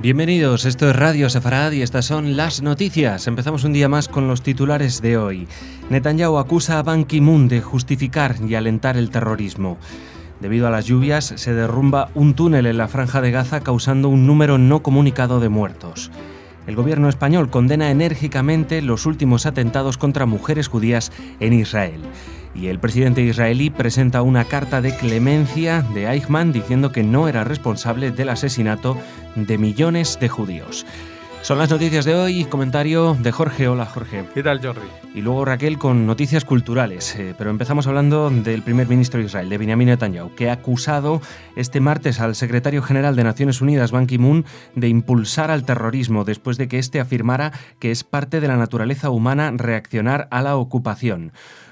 Bienvenidos, esto es Radio Sefarad y estas son las noticias. Empezamos un día más con los titulares de hoy. Netanyahu acusa a Ban Ki-moon de justificar y alentar el terrorismo. Debido a las lluvias, se derrumba un túnel en la Franja de Gaza causando un número no comunicado de muertos. El gobierno español condena enérgicamente los últimos atentados contra mujeres judías en Israel. Y el presidente israelí presenta una carta de clemencia de Eichmann diciendo que no era responsable del asesinato de millones de judíos. Son las noticias de hoy, comentario de Jorge. Hola, Jorge. ¿Qué tal, Jordi? Y luego Raquel con noticias culturales. Pero empezamos hablando del primer ministro de Israel, de Benjamin Netanyahu, que ha acusado este martes al secretario general de Naciones Unidas, Ban Ki-moon, de impulsar al terrorismo después de que éste afirmara que es parte de la naturaleza humana reaccionar a la ocupación.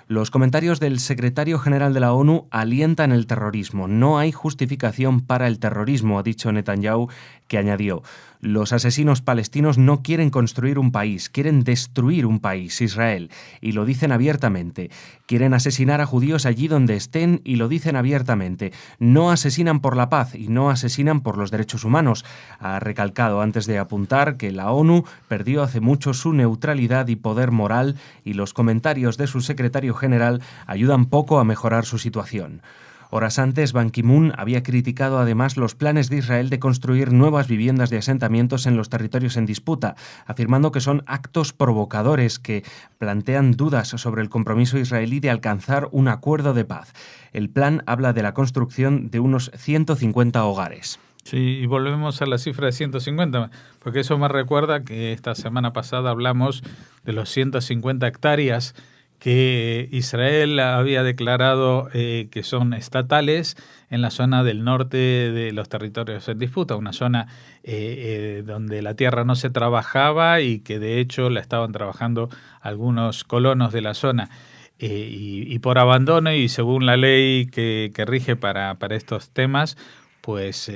Los comentarios del secretario general de la ONU alientan el terrorismo. No hay justificación para el terrorismo, ha dicho Netanyahu, que añadió: los asesinos palestinos no quieren construir un país, quieren destruir un país, Israel, y lo dicen abiertamente. Quieren asesinar a judíos allí donde estén y lo dicen abiertamente. No asesinan por la paz y no asesinan por los derechos humanos. Ha recalcado antes de apuntar que la ONU perdió hace mucho su neutralidad y poder moral y los comentarios de su secretario general ayudan poco a mejorar su situación. Horas antes, Ban Ki-moon había criticado además los planes de Israel de construir nuevas viviendas de asentamientos en los territorios en disputa, afirmando que son actos provocadores que plantean dudas sobre el compromiso israelí de alcanzar un acuerdo de paz. El plan habla de la construcción de unos 150 hogares. Sí, y volvemos a la cifra de 150, porque eso me recuerda que esta semana pasada hablamos de los 150 hectáreas que Israel había declarado que son estatales en la zona del norte de los territorios en disputa, una zona donde la tierra no se trabajaba y que de hecho la estaban trabajando algunos colonos de la zona. Y por abandono y según la ley que rige para estos temas, pues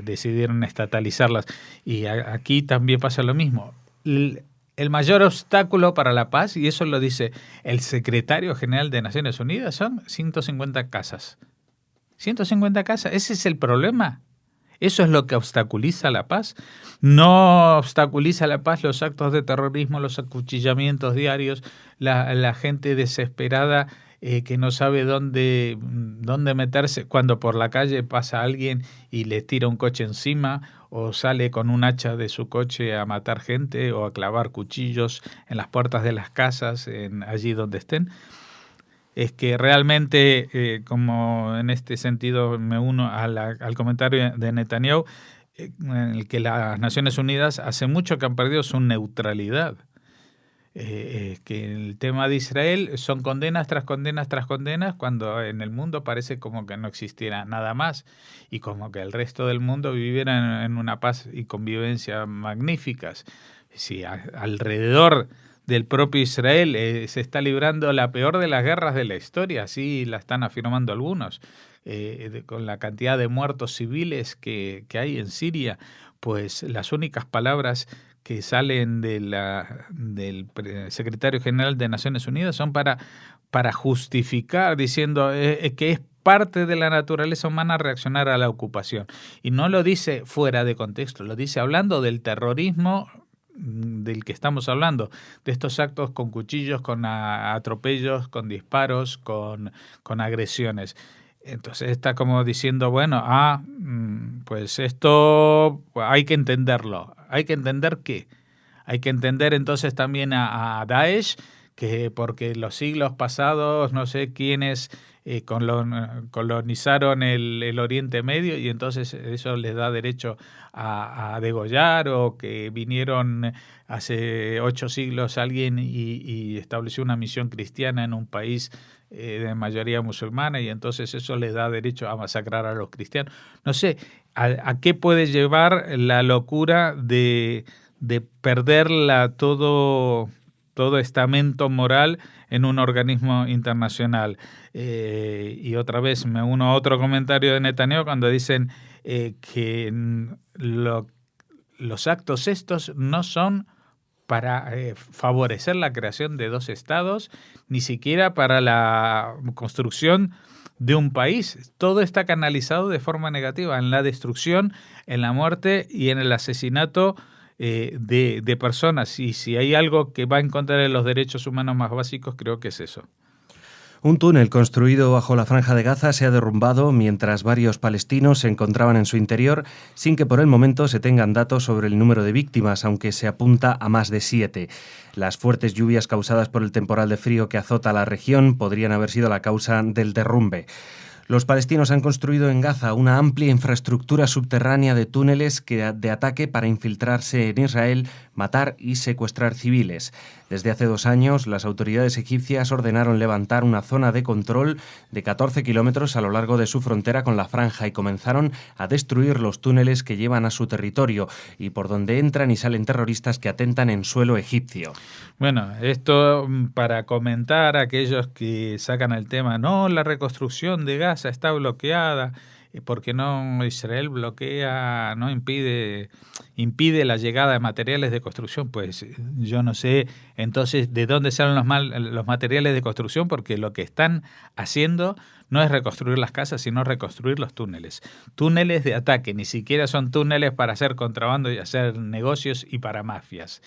decidieron estatalizarlas. Y aquí también pasa lo mismo. El mayor obstáculo para la paz, y eso lo dice el secretario general de Naciones Unidas, son 150 casas. 150 casas, ese es el problema. Eso es lo que obstaculiza la paz. No obstaculiza la paz los actos de terrorismo, los acuchillamientos diarios, la gente desesperada que no sabe dónde meterse cuando por la calle pasa alguien y le tira un coche encima o sale con un hacha de su coche a matar gente o a clavar cuchillos en las puertas de las casas, allí donde estén. Es que realmente, como en este sentido me uno al comentario de Netanyahu, en el que las Naciones Unidas hace mucho que han perdido su neutralidad. Que el tema de Israel son condenas tras condenas tras condenas, cuando en el mundo parece como que no existiera nada más y como que el resto del mundo viviera en una paz y convivencia magníficas. Si alrededor del propio Israel se está librando la peor de las guerras de la historia, así la están afirmando algunos, con la cantidad de muertos civiles que hay en Siria, pues las únicas palabras que salen del secretario general de Naciones Unidas son para justificar, diciendo que es parte de la naturaleza humana reaccionar a la ocupación. Y no lo dice fuera de contexto, lo dice hablando del terrorismo del que estamos hablando, de estos actos con cuchillos, con atropellos, con disparos, con agresiones. Entonces está como diciendo, bueno, pues esto hay que entenderlo. ¿Hay que entender qué? Hay que entender entonces también a Daesh, que porque los siglos pasados no sé quiénes colonizaron el Oriente Medio y entonces eso les da derecho a degollar, o que vinieron hace 8 siglos alguien y estableció una misión cristiana en un país de mayoría musulmana y entonces eso les da derecho a masacrar a los cristianos. No sé, ¿a qué puede llevar la locura de perder todo estamento moral en un organismo internacional? Y otra vez me uno a otro comentario de Netanyahu cuando dicen que los actos estos no son para favorecer la creación de 2 estados, ni siquiera para la construcción de un país. Todo está canalizado de forma negativa en la destrucción, en la muerte y en el asesinato de personas. Y si hay algo que va en contra de los derechos humanos más básicos, creo que es eso. Un túnel construido bajo la Franja de Gaza se ha derrumbado mientras varios palestinos se encontraban en su interior, sin que por el momento se tengan datos sobre el número de víctimas, aunque se apunta a más de 7. Las fuertes lluvias causadas por el temporal de frío que azota la región podrían haber sido la causa del derrumbe. Los palestinos han construido en Gaza una amplia infraestructura subterránea de túneles de ataque para infiltrarse en Israel, matar y secuestrar civiles. Desde hace 2 años, las autoridades egipcias ordenaron levantar una zona de control de 14 kilómetros a lo largo de su frontera con la franja y comenzaron a destruir los túneles que llevan a su territorio y por donde entran y salen terroristas que atentan en suelo egipcio. Bueno, esto para comentar a aquellos que sacan el tema, no, la reconstrucción de Gaza está bloqueada, porque no Israel bloquea, no impide la llegada de materiales de construcción. Pues yo no sé entonces de dónde salen los materiales de construcción, porque lo que están haciendo no es reconstruir las casas, sino reconstruir los túneles. Túneles de ataque, ni siquiera son túneles para hacer contrabando y hacer negocios y para mafias.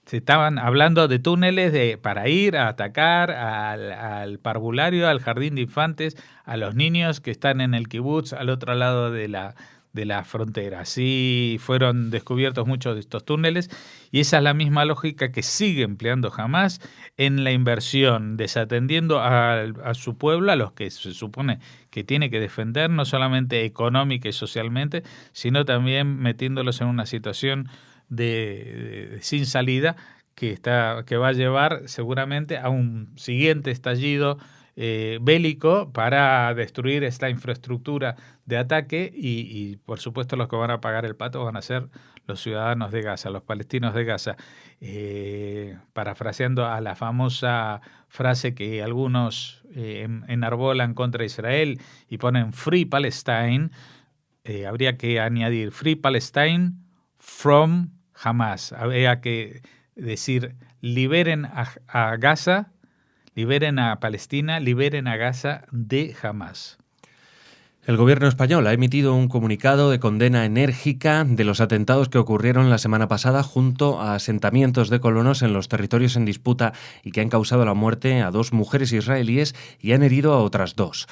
Se estaban hablando de túneles para ir a atacar al parvulario, al jardín de infantes, a los niños que están en el kibutz al otro lado de la frontera. Así fueron descubiertos muchos de estos túneles y esa es la misma lógica que sigue empleando Hamás en la inversión, desatendiendo a su pueblo, a los que se supone que tiene que defender, no solamente económica y socialmente, sino también metiéndolos en una situación de sin salida que va a llevar seguramente a un siguiente estallido bélico para destruir esta infraestructura de ataque y por supuesto los que van a pagar el pato van a ser los ciudadanos de Gaza, los palestinos de Gaza. Parafraseando a la famosa frase que algunos enarbolan contra Israel y ponen Free Palestine, habría que añadir Free Palestine from Hamás. Habría que decir liberen a Gaza, liberen a Palestina, liberen a Gaza de Hamás. El gobierno español ha emitido un comunicado de condena enérgica de los atentados que ocurrieron la semana pasada junto a asentamientos de colonos en los territorios en disputa y que han causado la muerte a 2 mujeres israelíes y han herido a otras 2.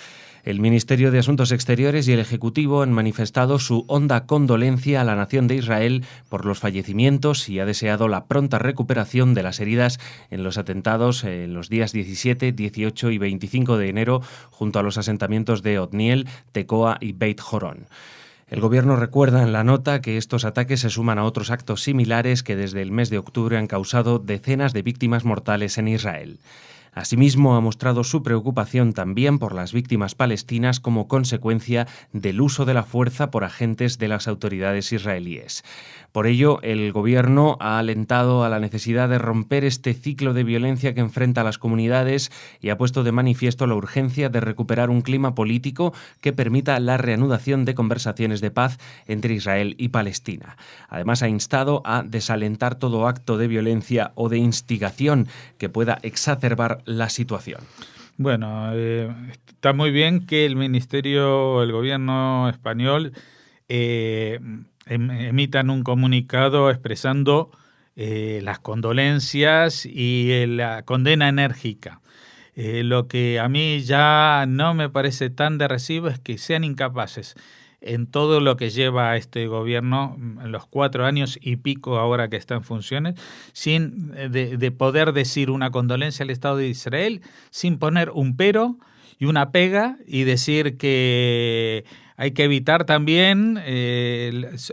El Ministerio de Asuntos Exteriores y el Ejecutivo han manifestado su honda condolencia a la nación de Israel por los fallecimientos y ha deseado la pronta recuperación de las heridas en los atentados en los días 17, 18 y 25 de enero junto a los asentamientos de Otniel, Tecoa y Beit Horon. El gobierno recuerda en la nota que estos ataques se suman a otros actos similares que desde el mes de octubre han causado decenas de víctimas mortales en Israel. Asimismo, ha mostrado su preocupación también por las víctimas palestinas como consecuencia del uso de la fuerza por agentes de las autoridades israelíes. Por ello, el gobierno ha alentado a la necesidad de romper este ciclo de violencia que enfrenta a las comunidades y ha puesto de manifiesto la urgencia de recuperar un clima político que permita la reanudación de conversaciones de paz entre Israel y Palestina. Además, ha instado a desalentar todo acto de violencia o de instigación que pueda exacerbar la situación. Bueno, está muy bien que el gobierno español emitan un comunicado expresando las condolencias y la condena enérgica. Lo que a mí ya no me parece tan de recibo es que sean incapaces en todo lo que lleva este gobierno, en los 4 años y pico ahora que está en funciones, sin de poder decir una condolencia al Estado de Israel, sin poner un pero y una pega y decir que hay que evitar también,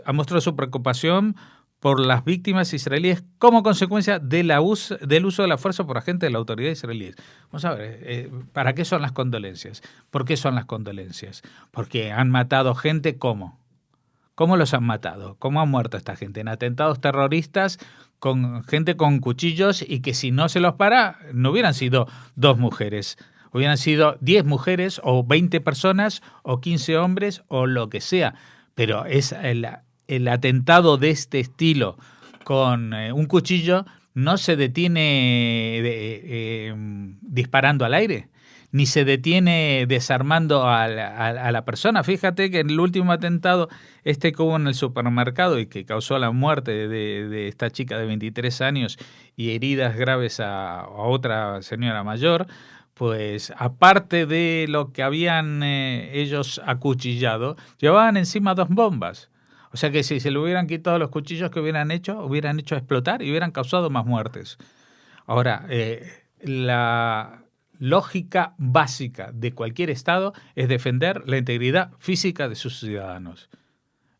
ha mostrado su preocupación por las víctimas israelíes como consecuencia del uso de la fuerza por agentes de la autoridad israelí. Vamos a ver, ¿para qué son las condolencias? ¿Por qué son las condolencias? Porque han matado gente, ¿cómo? ¿Cómo los han matado? ¿Cómo ha muerto esta gente? En atentados terroristas con gente con cuchillos y que si no se los para, no hubieran sido 2 mujeres. Hubieran sido 10 mujeres o 20 personas o 15 hombres o lo que sea. Pero es el atentado de este estilo con un cuchillo no se detiene disparando al aire, ni se detiene desarmando a la persona. Fíjate que en el último atentado que hubo en el supermercado y que causó la muerte de esta chica de 23 años y heridas graves a otra señora mayor, pues aparte de lo que habían ellos acuchillado, llevaban encima 2 bombas. O sea que si se le hubieran quitado los cuchillos que hubieran hecho explotar y hubieran causado más muertes. Ahora, la lógica básica de cualquier Estado es defender la integridad física de sus ciudadanos.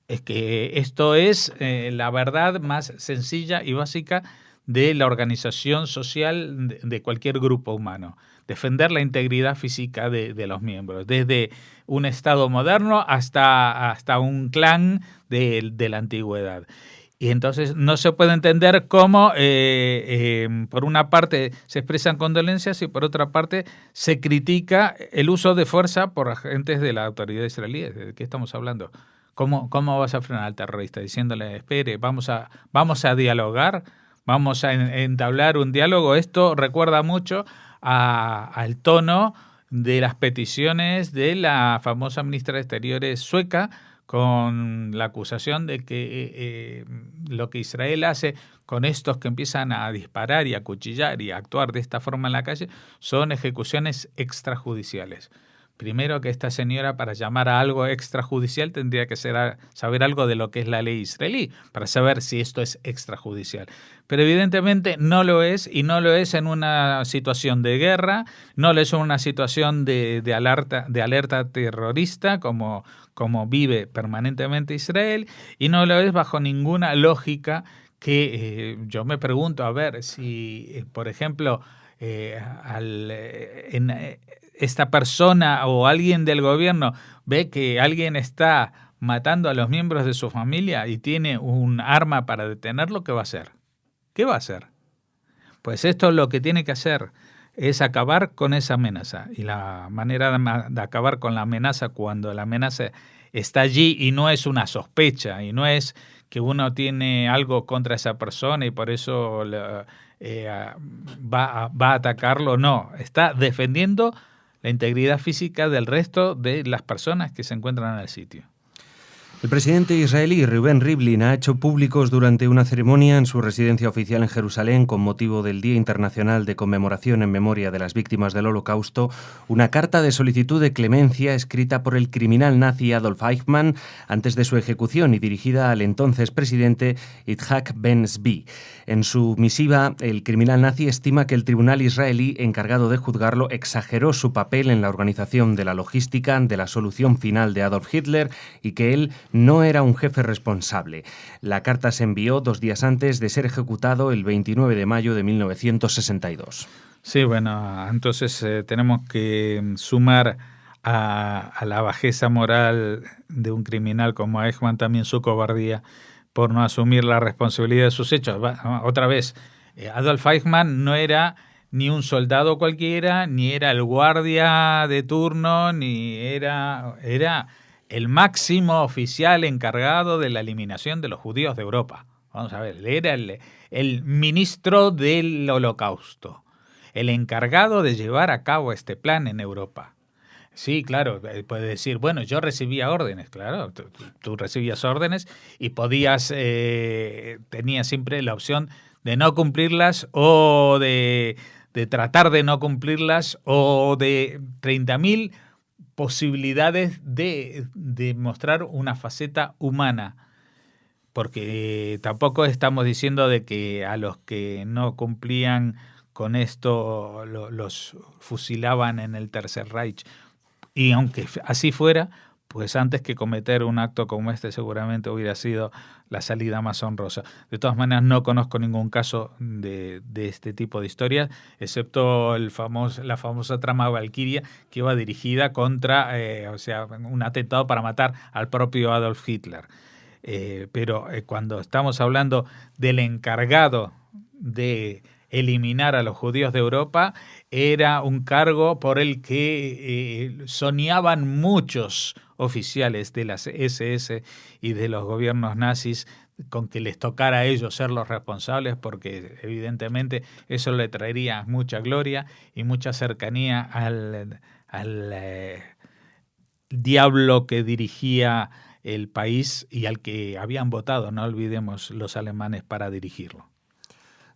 Es que esto es la verdad más sencilla y básica de la organización social de cualquier grupo humano. Defender la integridad física de los miembros, desde un Estado moderno hasta un clan de la antigüedad. Y entonces no se puede entender cómo por una parte se expresan condolencias y por otra parte se critica el uso de fuerza por agentes de la autoridad israelí. ¿De qué estamos hablando? ¿Cómo vas a frenar al terrorista? Diciéndole, espere, vamos a dialogar, vamos a entablar un diálogo. Esto recuerda mucho al tono de las peticiones de la famosa ministra de Exteriores sueca, con la acusación de que lo que Israel hace con estos que empiezan a disparar y a cuchillar y a actuar de esta forma en la calle son ejecuciones extrajudiciales. Primero que esta señora, para llamar a algo extrajudicial, tendría que saber algo de lo que es la ley israelí, para saber si esto es extrajudicial. Pero evidentemente no lo es, y no lo es en una situación de guerra, no lo es en una situación de alerta terrorista, como vive permanentemente Israel, y no lo es bajo ninguna lógica que yo me pregunto, a ver, si, por ejemplo, esta persona o alguien del gobierno ve que alguien está matando a los miembros de su familia y tiene un arma para detenerlo, ¿qué va a hacer? ¿Qué va a hacer? Pues esto lo que tiene que hacer es acabar con esa amenaza. Y la manera de acabar con la amenaza, cuando la amenaza está allí y no es una sospecha, y no es que uno tiene algo contra esa persona y por eso va a atacarlo, no, está defendiendo la integridad física del resto de las personas que se encuentran en el sitio. El presidente israelí Reuven Rivlin ha hecho públicos durante una ceremonia en su residencia oficial en Jerusalén con motivo del Día Internacional de Conmemoración en Memoria de las Víctimas del Holocausto una carta de solicitud de clemencia escrita por el criminal nazi Adolf Eichmann antes de su ejecución y dirigida al entonces presidente Yitzhak Ben-Zvi. En su misiva, el criminal nazi estima que el tribunal israelí encargado de juzgarlo exageró su papel en la organización de la logística de la solución final de Adolf Hitler y que él no era un jefe responsable. La carta se envió 2 días antes de ser ejecutado el 29 de mayo de 1962. Sí, bueno, entonces tenemos que sumar a la bajeza moral de un criminal como Eichmann también su cobardía por no asumir la responsabilidad de sus hechos. Otra vez, Adolf Eichmann no era ni un soldado cualquiera, ni era el guardia de turno, ni era el máximo oficial encargado de la eliminación de los judíos de Europa. Vamos a ver, era el ministro del Holocausto, el encargado de llevar a cabo este plan en Europa. Sí, claro, puede decir, bueno, yo recibía órdenes, claro, tú recibías órdenes y tenías siempre la opción de no cumplirlas o de tratar de no cumplirlas o de 30.000 posibilidades de mostrar una faceta humana, porque tampoco estamos diciendo de que a los que no cumplían con esto los fusilaban en el Tercer Reich. Y aunque así fuera, pues antes que cometer un acto como este seguramente hubiera sido la salida más honrosa. De todas maneras, no conozco ningún caso de este tipo de historias, excepto la famosa trama Valkyria, que iba dirigida contra, un atentado para matar al propio Adolf Hitler. Pero cuando estamos hablando del encargado de eliminar a los judíos de Europa, era un cargo por el que soñaban muchos oficiales de las SS y de los gobiernos nazis con que les tocara a ellos ser los responsables, porque evidentemente eso le traería mucha gloria y mucha cercanía al diablo que dirigía el país y al que habían votado, no olvidemos, los alemanes para dirigirlo.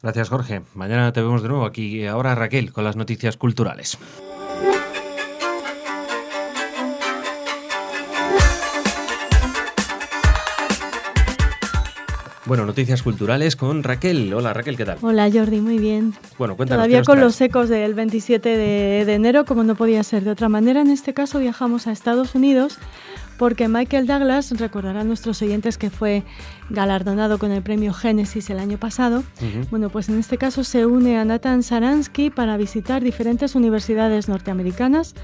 Gracias, Jorge. Mañana te vemos de nuevo aquí. Ahora Raquel con las noticias culturales. Bueno, noticias culturales con Raquel. Hola, Raquel, ¿qué tal? Hola, Jordi, muy bien. Bueno, cuéntanos. Todavía con los ecos del 27 de enero, como no podía ser de otra manera. En este caso viajamos a Estados Unidos porque Michael Douglas, recordarán nuestros oyentes que fue galardonado con el premio Génesis el año pasado. Bueno, pues en este caso se une a Nathan Sharansky para visitar diferentes universidades norteamericanas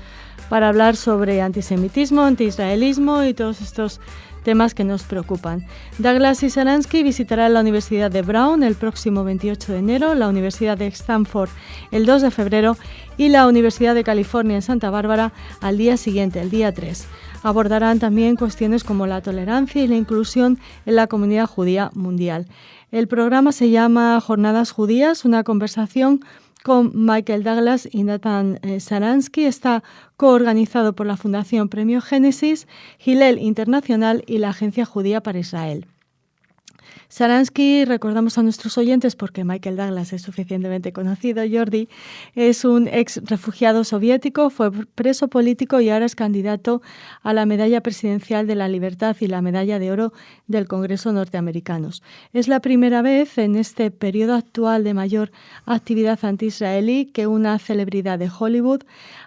para hablar sobre antisemitismo, antiisraelismo y todos estos temas que nos preocupan. Douglas y Sharansky visitarán la Universidad de Brown el próximo 28 de enero, la Universidad de Stanford el 2 de febrero y la Universidad de California en Santa Bárbara al día siguiente, el día 3. Abordarán también cuestiones como la tolerancia y la inclusión en la comunidad judía mundial. El programa se llama Jornadas Judías, una conversación con Michael Douglas y Nathan Sharansky. Está coorganizado por la Fundación Premio Génesis, Hillel Internacional y la Agencia Judía para Israel. Sharansky, recordamos a nuestros oyentes porque Michael Douglas es suficientemente conocido, Jordi, es un ex refugiado soviético, fue preso político y ahora es candidato a la Medalla Presidencial de la Libertad y la Medalla de Oro del Congreso norteamericanos. Es la primera vez en este periodo actual de mayor actividad anti-israelí que una celebridad de Hollywood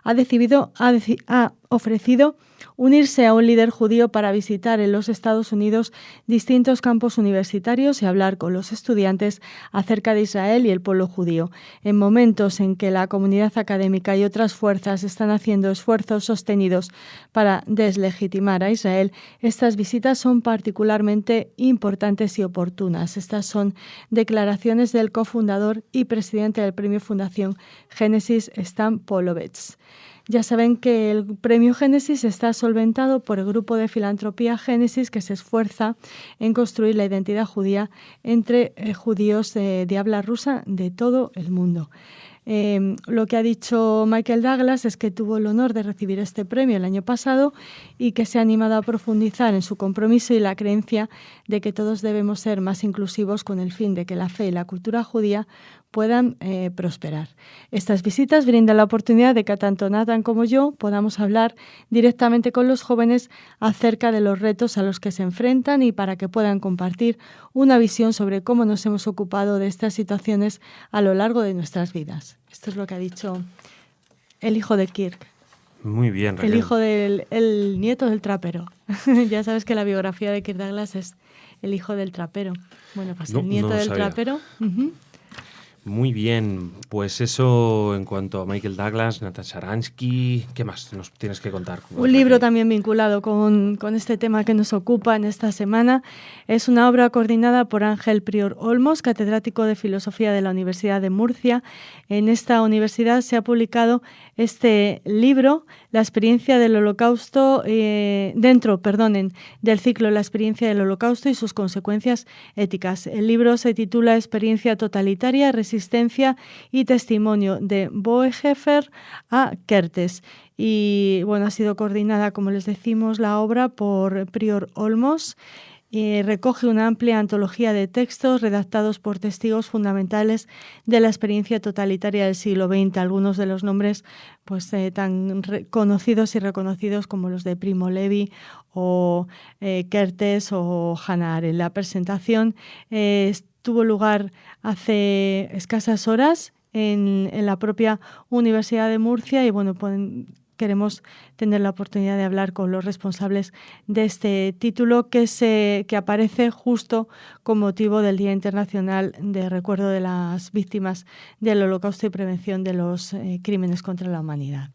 ha ofrecido unirse a un líder judío para visitar en los Estados Unidos distintos campus universitarios y hablar con los estudiantes acerca de Israel y el pueblo judío. En momentos en que la comunidad académica y otras fuerzas están haciendo esfuerzos sostenidos para deslegitimar a Israel, estas visitas son particularmente importantes y oportunas. Estas son declaraciones del cofundador y presidente del Premio Fundación Génesis, Stan Polovets. Ya saben que el Premio Génesis está solventado por el grupo de filantropía Génesis, que se esfuerza en construir la identidad judía entre judíos de habla rusa de todo el mundo. Lo que ha dicho Michael Douglas es que tuvo el honor de recibir este premio el año pasado y que se ha animado a profundizar en su compromiso y la creencia de que todos debemos ser más inclusivos con el fin de que la fe y la cultura judía puedan prosperar. Estas visitas brindan la oportunidad de que tanto Nathan como yo podamos hablar directamente con los jóvenes acerca de los retos a los que se enfrentan y para que puedan compartir una visión sobre cómo nos hemos ocupado de estas situaciones a lo largo de nuestras vidas. Esto es lo que ha dicho el hijo de Kirk. Muy bien, Raquel. El nieto del trapero. Ya sabes que la biografía de Kirk Douglas es el hijo del trapero. Bueno, pues el nieto del trapero. Muy bien, pues eso en cuanto a Michael Douglas, Nathan Sharansky, ¿qué más nos tienes que contar? Un libro también vinculado con este tema que nos ocupa en esta semana. Es una obra coordinada por Ángel Prior Olmos, catedrático de Filosofía de la Universidad de Murcia. En esta universidad se ha publicado este libro, La experiencia del Holocausto, del ciclo La experiencia del Holocausto y sus consecuencias éticas. El libro se titula Experiencia totalitaria, resistencia y testimonio de Boehefer a Kertész. Y bueno, ha sido coordinada, como les decimos, la obra por Prior Olmos. Recoge una amplia antología de textos redactados por testigos fundamentales de la experiencia totalitaria del siglo XX, algunos de los nombres pues tan conocidos y reconocidos como los de Primo Levi o Kertész o Hannah Arendt. La presentación tuvo lugar hace escasas horas en la propia Universidad de Murcia y bueno, queremos tener la oportunidad de hablar con los responsables de este título que aparece justo con motivo del Día Internacional de Recuerdo de las Víctimas del Holocausto y Prevención de los Crímenes contra la Humanidad.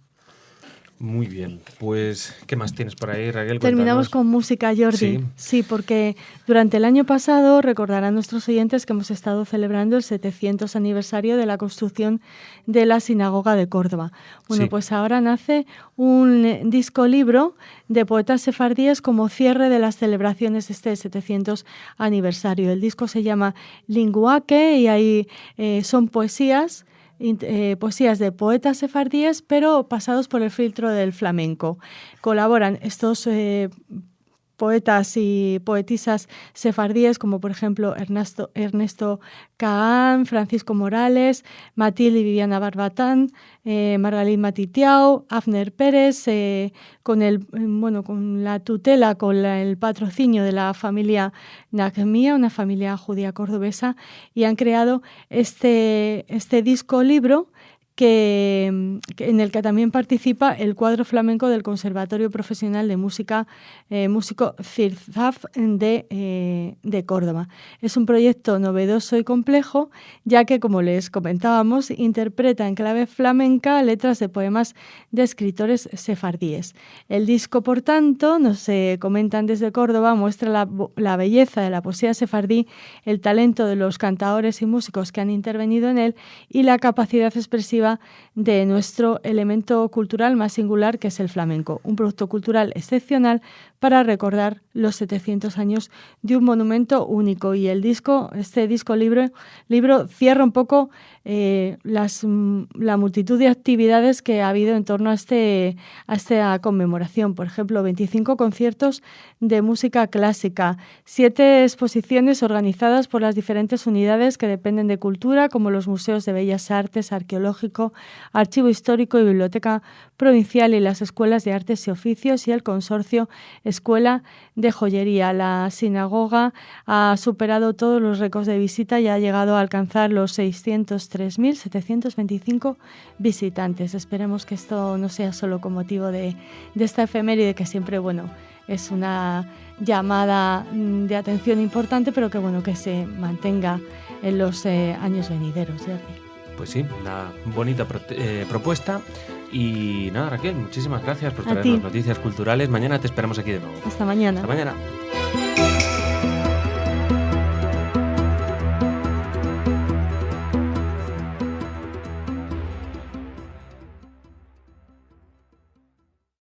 Muy bien, pues ¿qué más tienes por ahí, Raquel? Terminamos con música, Jordi. Sí, porque durante el año pasado recordarán nuestros oyentes que hemos estado celebrando el 700 aniversario de la construcción de la Sinagoga de Córdoba. Bueno, pues ahora nace un disco libro de poetas sefardíes como cierre de las celebraciones de este 700 aniversario. El disco se llama Linguaque y ahí son poesías de poetas sefardíes, pero pasados por el filtro del flamenco. Colaboran estos poetas y poetisas sefardíes, como por ejemplo Ernesto Caán, Francisco Morales, Matilde y Viviana Barbatán, Margalín Matitiao, Afner Pérez, con la tutela, con el patrocinio de la familia Nahmia, una familia judía cordobesa, y han creado este disco libro en el que también participa el cuadro flamenco del Conservatorio Profesional de Música, músico Zirzaf de Córdoba. Es un proyecto novedoso y complejo, ya que, como les comentábamos, interpreta en clave flamenca letras de poemas de escritores sefardíes. El disco, por tanto, nos comentan desde Córdoba, muestra la belleza de la poesía sefardí, el talento de los cantaores y músicos que han intervenido en él y la capacidad expresiva de nuestro elemento cultural más singular, que es el flamenco, un producto cultural excepcional para recordar los 700 años de un monumento único. Y este disco libro cierra un poco la multitud de actividades que ha habido en torno a esta conmemoración. Por ejemplo, 25 conciertos de música clásica, 7 exposiciones organizadas por las diferentes unidades que dependen de cultura, como los museos de Bellas Artes, Arqueológico, Archivo Histórico y Biblioteca Provincial, y las escuelas de artes y oficios y el consorcio Escuela de Joyería. La sinagoga ha superado todos los récords de visita y ha llegado a alcanzar los 603.725 visitantes. Esperemos que esto no sea solo con motivo de esta efeméride, que siempre, es una llamada de atención importante, pero que se mantenga en los años venideros. Pues sí, una bonita propuesta. Y nada, Raquel, muchísimas gracias por traernos noticias culturales. Mañana te esperamos aquí de nuevo. Hasta mañana. Hasta mañana.